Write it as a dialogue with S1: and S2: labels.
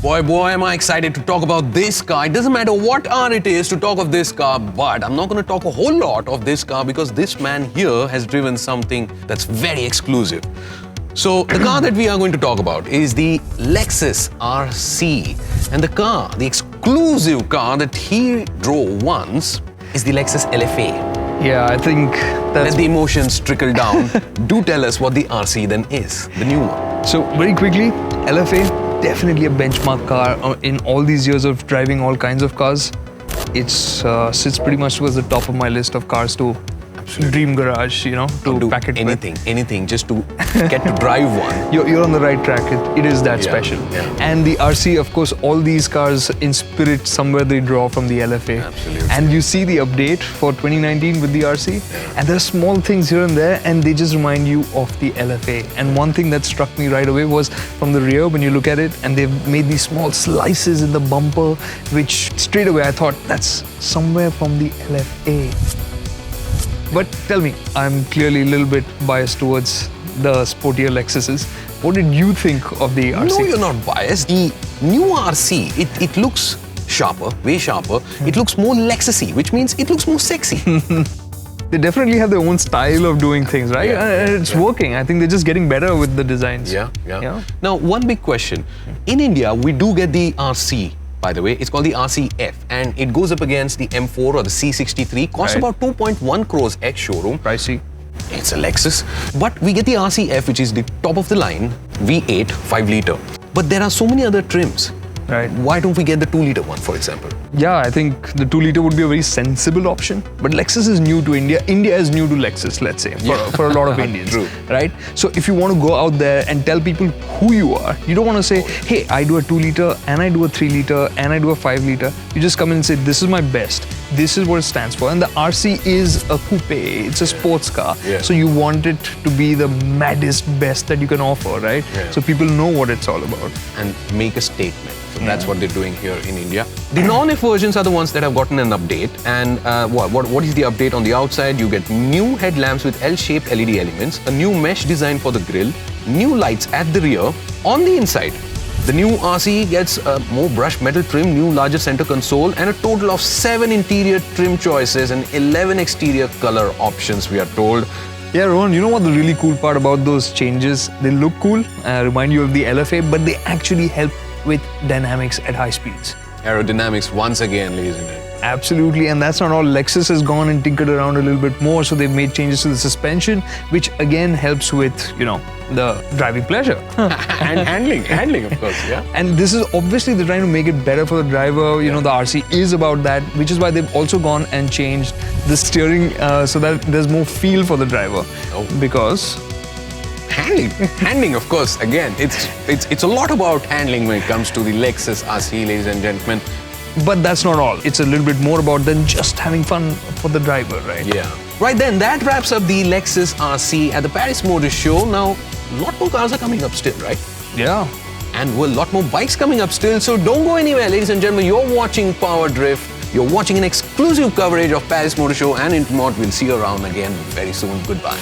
S1: Boy, am I excited to talk about this car. It doesn't matter what hour it is to talk of this car, but I'm not going to talk a whole lot of this car because this man here has driven something that's very exclusive. So the car that we are going to talk about is the Lexus RC. And the car, the exclusive car that he drove once, is the Lexus LFA.
S2: Yeah, I think that's...
S1: Let the emotions trickle down. Do tell us what the RC then is, the new one.
S2: So very quickly, LFA, definitely a benchmark car in all these years of driving all kinds of cars. It sits pretty much towards the top of my list of cars to dream garage, to pack it
S1: anything just to get to drive one.
S2: You're on the right track. It is that special.
S1: Yeah.
S2: And the RC, of course, all these cars in spirit somewhere they draw from the LFA.
S1: Absolutely.
S2: And you see the update for 2019 with the RC, and there are small things here and there, and they just remind you of the LFA. And one thing that struck me right away was from the rear when you look at it, and they've made these small slices in the bumper, which straight away I thought that's somewhere from the LFA. But tell me, I'm clearly a little bit biased towards the sportier Lexuses. What did you think of the RC?
S1: No, you're not biased. The new RC, it looks sharper, way sharper. It looks more Lexusy, which means it looks more sexy.
S2: They definitely have their own style of doing things, right? And it's working. I think they're just getting better with the designs.
S1: Yeah. Now, one big question. In India, we do get the RC. By the way, it's called the RCF, and it goes up against the M4 or the C63, costs about 2.1 crores ex-showroom.
S2: Pricey.
S1: It's a Lexus. But we get the RCF, which is the top of the line, V8, 5-litre. But there are so many other trims.
S2: Right.
S1: Why don't we get the 2-litre one, for example?
S2: Yeah, I think the 2-litre would be a very sensible option. But Lexus is new to India. India is new to Lexus, let's say, for a lot of Indians.
S1: True.
S2: Right? So if you want to go out there and tell people who you are, you don't want to say, hey, I do a 2-litre and I do a 3-litre and I do a 5-litre. You just come in and say, this is my best. This is what it stands for. And the RC is a coupe. It's a sports car.
S1: Yeah.
S2: So you want it to be the maddest best that you can offer, right?
S1: Yeah.
S2: So people know what it's all about.
S1: And make a statement. So that's what they're doing here in India. The non-F versions are the ones that have gotten an update. And what is the update on the outside? You get new headlamps with L-shaped LED elements, a new mesh design for the grille, new lights at the rear. On the inside, the new RC gets a more brushed metal trim, new larger center console, and a total of 7 interior trim choices and 11 exterior color options, we are told.
S2: Yeah, Rohan, you know what the really cool part about those changes? They look cool, remind you of the LFA, but they actually help with dynamics at high speeds.
S1: Aerodynamics once again, ladies and gentlemen.
S2: Absolutely, and that's not all. Lexus has gone and tinkered around a little bit more, so they've made changes to the suspension, which again helps with, the driving pleasure.
S1: And handling, of course, yeah.
S2: And this is obviously they're trying to make it better for the driver. The RC is about that, which is why they've also gone and changed the steering so that there's more feel for the driver. Because handling, of course. Again, it's a lot about handling when it comes to the Lexus RC, ladies and gentlemen. But that's not all. It's a little bit more about than just having fun for the driver, right?
S1: Yeah. Right then, that wraps up the Lexus RC at the Paris Motor Show. Now, a lot more cars are coming up still, right?
S2: Yeah.
S1: And a lot more bikes coming up still. So don't go anywhere, ladies and gentlemen. You're watching PowerDrift. You're watching an exclusive coverage of Paris Motor Show and Intermot. We'll see you around again very soon. Goodbye.